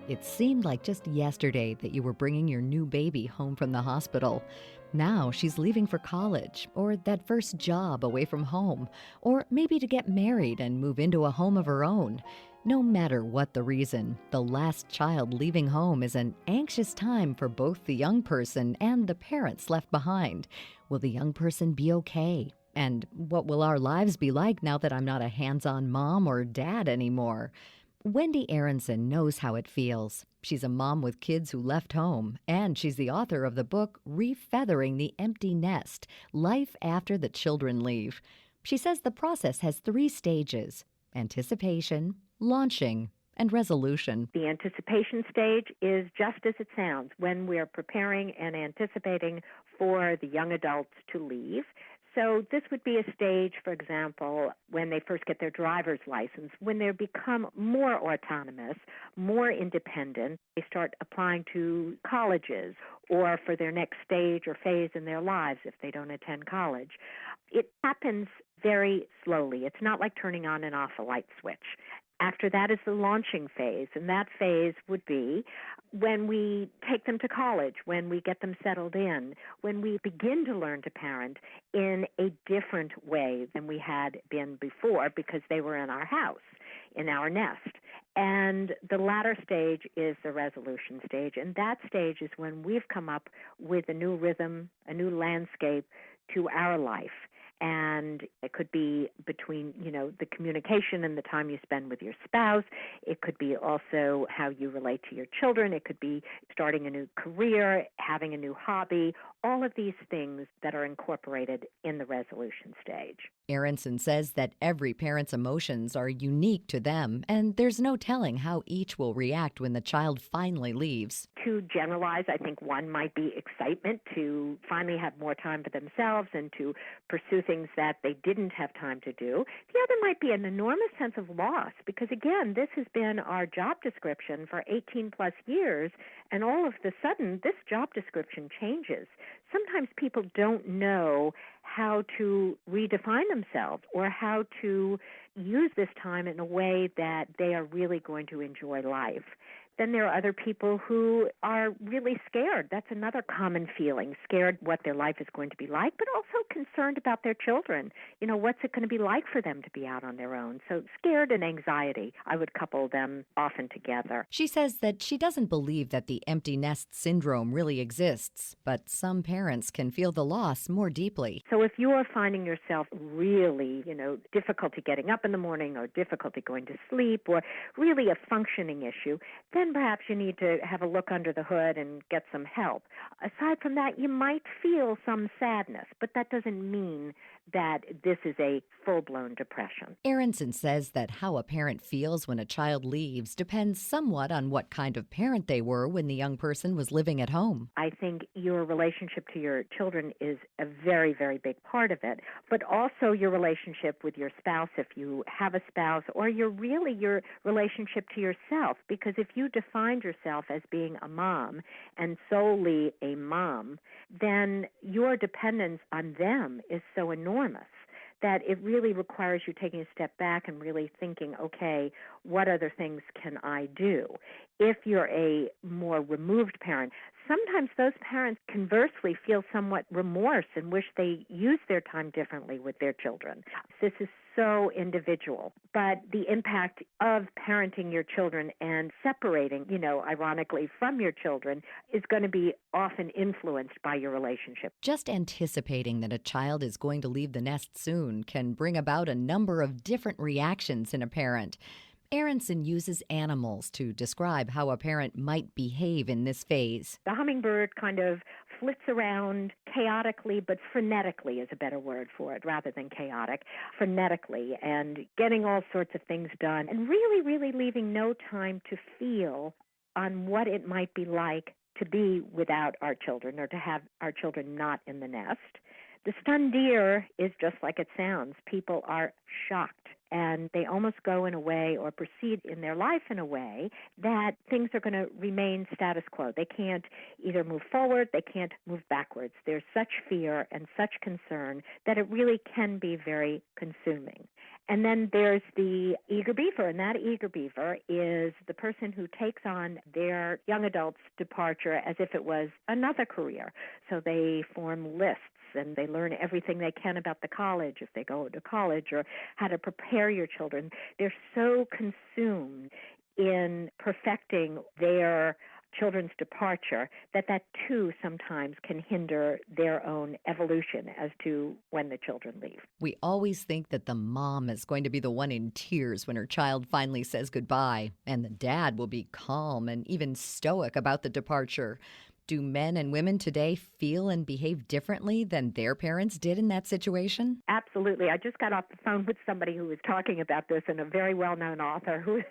It seemed like just yesterday that you were bringing your new baby home from the hospital. Now she's leaving for college, or that first job away from home, or maybe to get married and move into a home of her own. No matter what the reason, the last child leaving home is an anxious time for both the young person and the parents left behind. Will the young person be okay? And what will our lives be like now that I'm not a hands-on mom or dad anymore? Wendy Aronson knows how it feels. She's a mom with kids who left home, and she's the author of the book Refeathering the Empty Nest: Life After the Children Leave. She says the process has three stages: anticipation, launching, and resolution. The anticipation stage is just as it sounds, when we're preparing and anticipating for the young adults to leave. So this would be a stage, for example, when they first get their driver's license, when they become more autonomous, more independent. They start applying to colleges or for their next stage or phase in their lives if they don't attend college. It happens very slowly. It's not like turning on and off a light switch. After that is the launching phase, and that phase would be when we take them to college, when we get them settled in, when we begin to learn to parent in a different way than we had been before because they were in our house, in our nest. And the latter stage is the resolution stage, and that stage is when we've come up with a new rhythm, a new landscape to our life. And it could be between, the communication and the time you spend with your spouse. It could be also how you relate to your children. It could be starting a new career, having a new hobby, all of these things that are incorporated in the resolution stage. Aronson says that every parent's emotions are unique to them, and there's no telling how each will react when the child finally leaves. To generalize, I think one might be excitement to finally have more time for themselves and to pursue things that they didn't have time to do. The other might be an enormous sense of loss because, again, this has been our job description for 18 plus years, and all of a sudden this job description changes. Sometimes people don't know how to redefine themselves or how to use this time in a way that they are really going to enjoy life. Then there are other people who are really scared. That's another common feeling, scared what their life is going to be like, but also concerned about their children. What's it going to be like for them to be out on their own? So scared and anxiety, I would couple them often together. She says that she doesn't believe that the empty nest syndrome really exists, but some parents can feel the loss more deeply. So if you are finding yourself really, difficulty getting up in the morning or difficulty going to sleep or really a functioning issue, then perhaps you need to have a look under the hood and get some help. Aside from that, you might feel some sadness, but that doesn't mean that this is a full-blown depression. Aronson says that how a parent feels when a child leaves depends somewhat on what kind of parent they were when the young person was living at home. I think your relationship to your children is a very, very big part of it, but also your relationship with your spouse, if you have a spouse, or your relationship to yourself, because if you defined yourself as being a mom and solely a mom, then your dependence on them is so enormous that it really requires you taking a step back and really thinking, okay, what other things can I do? If you're a more removed parent, sometimes those parents conversely feel somewhat remorse and wish they used their time differently with their children. This is so individual, but the impact of parenting your children and separating, ironically from your children is going to be often influenced by your relationship. Just anticipating that a child is going to leave the nest soon can bring about a number of different reactions in a parent. Aronson uses animals to describe how a parent might behave in this phase. The hummingbird kind of flits around chaotically, but frenetically is a better word for it, rather than chaotic, frenetically, and getting all sorts of things done, and really, really leaving no time to feel on what it might be like to be without our children or to have our children not in the nest. The stunned deer is just like it sounds. People are shocked, and they almost go in a way or proceed in their life in a way that things are going to remain status quo. They can't either move forward, they can't move backwards. There's such fear and such concern that it really can be very consuming. And then there's the eager beaver, and that eager beaver is the person who takes on their young adult's departure as if it was another career. So they form lists and they learn everything they can about the college, if they go to college, or how to prepare your children. They're so consumed in perfecting their children's departure that too sometimes can hinder their own evolution as to when the children leave. We always think that the mom is going to be the one in tears when her child finally says goodbye, and the dad will be calm and even stoic about the departure. Do men and women today feel and behave differently than their parents did in that situation? Absolutely. I just got off the phone with somebody who was talking about this, and a very well-known author who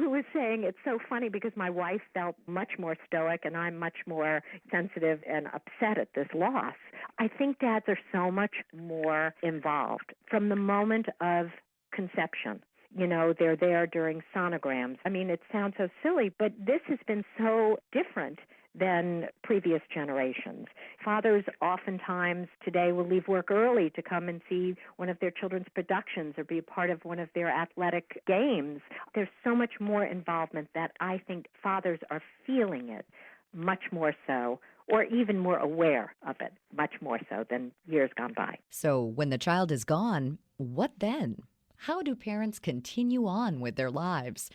was saying it's so funny because my wife felt much more stoic and I'm much more sensitive and upset at this loss. I think dads are so much more involved from the moment of conception. You know, they're there during sonograms. I mean, it sounds so silly, but this has been so different than previous generations. Fathers oftentimes today will leave work early to come and see one of their children's productions or be a part of one of their athletic games. There's so much more involvement that I think fathers are feeling it much more so, or even more aware of it, much more so than years gone by. So when the child is gone, what then? How do parents continue on with their lives?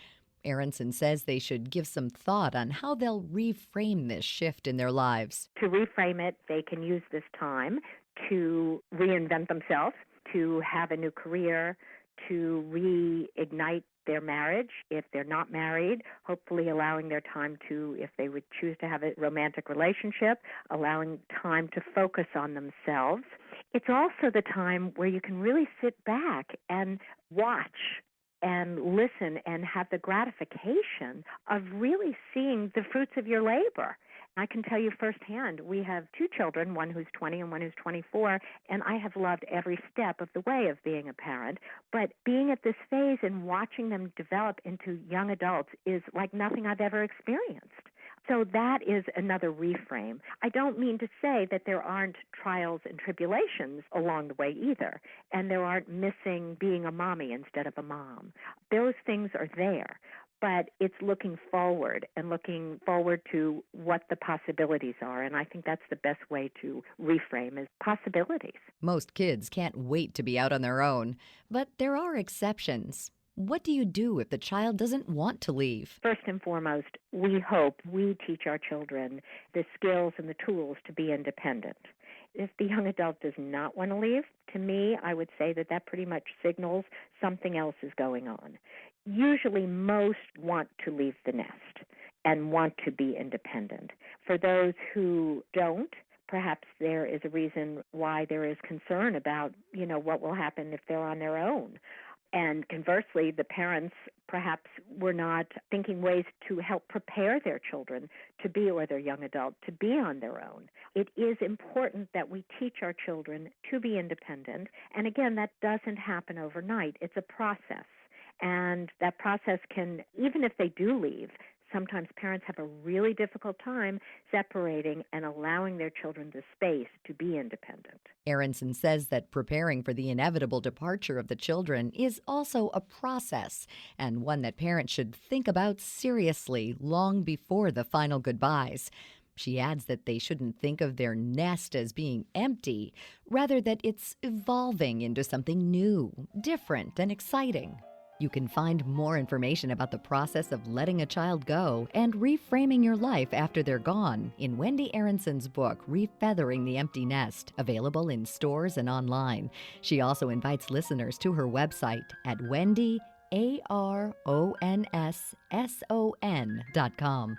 Aronson says they should give some thought on how they'll reframe this shift in their lives. To reframe it, they can use this time to reinvent themselves, to have a new career, to reignite their marriage if they're not married, hopefully allowing their time to, if they would choose to have a romantic relationship, allowing time to focus on themselves. It's also the time where you can really sit back and watch and listen and have the gratification of really seeing the fruits of your labor. I can tell you firsthand, we have two children, one who's 20 and one who's 24, and I have loved every step of the way of being a parent. But being at this phase and watching them develop into young adults is like nothing I've ever experienced. So that is another reframe. I don't mean to say that there aren't trials and tribulations along the way either, and there aren't missing being a mommy instead of a mom. Those things are there, but it's looking forward and looking forward to what the possibilities are, and I think that's the best way to reframe is possibilities. Most kids can't wait to be out on their own, but there are exceptions. What do you do if the child doesn't want to leave? First and foremost, we hope we teach our children the skills and the tools to be independent. If the young adult does not want to leave, to me, I would say that pretty much signals something else is going on. Usually most want to leave the nest and want to be independent. For those who don't, perhaps there is a reason why there is concern about, what will happen if they're on their own. And conversely, the parents perhaps were not thinking ways to help prepare their children to be, or their young adult, to be on their own. It is important that we teach our children to be independent. And again, that doesn't happen overnight. It's a process. And that process can, even if they do leave, sometimes parents have a really difficult time separating and allowing their children the space to be independent. Aronson says that preparing for the inevitable departure of the children is also a process, and one that parents should think about seriously long before the final goodbyes. She adds that they shouldn't think of their nest as being empty, rather that it's evolving into something new, different, and exciting. You can find more information about the process of letting a child go and reframing your life after they're gone in Wendy Aronson's book, Refeathering the Empty Nest, available in stores and online. She also invites listeners to her website at wendyaronsson.com.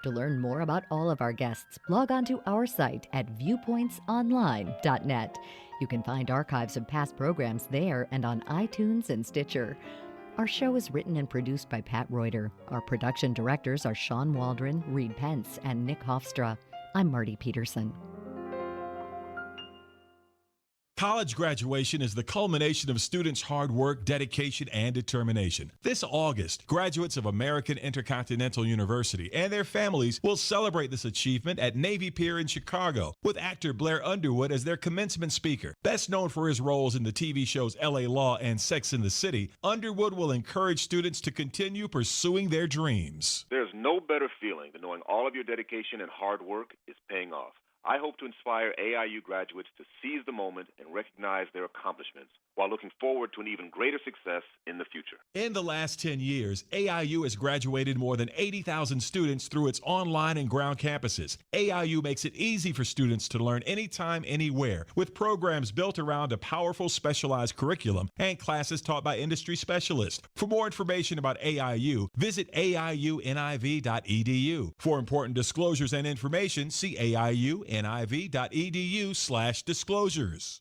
To learn more about all of our guests, log on to our site at viewpointsonline.net. You can find archives of past programs there and on iTunes and Stitcher. Our show is written and produced by Pat Reuter. Our production directors are Sean Waldron, Reed Pence, and Nick Hofstra. I'm Marty Peterson. College graduation is the culmination of students' hard work, dedication, and determination. This August, graduates of American Intercontinental University and their families will celebrate this achievement at Navy Pier in Chicago with actor Blair Underwood as their commencement speaker. Best known for his roles in the TV shows LA Law and Sex and the City, Underwood will encourage students to continue pursuing their dreams. There's no better feeling than knowing all of your dedication and hard work is paying off. I hope to inspire AIU graduates to seize the moment and recognize their accomplishments while looking forward to an even greater success in the future. In the last 10 years, AIU has graduated more than 80,000 students through its online and ground campuses. AIU makes it easy for students to learn anytime, anywhere, with programs built around a powerful specialized curriculum and classes taught by industry specialists. For more information about AIU, visit aiuniv.edu. For important disclosures and information, see aiuniv.edu/disclosures.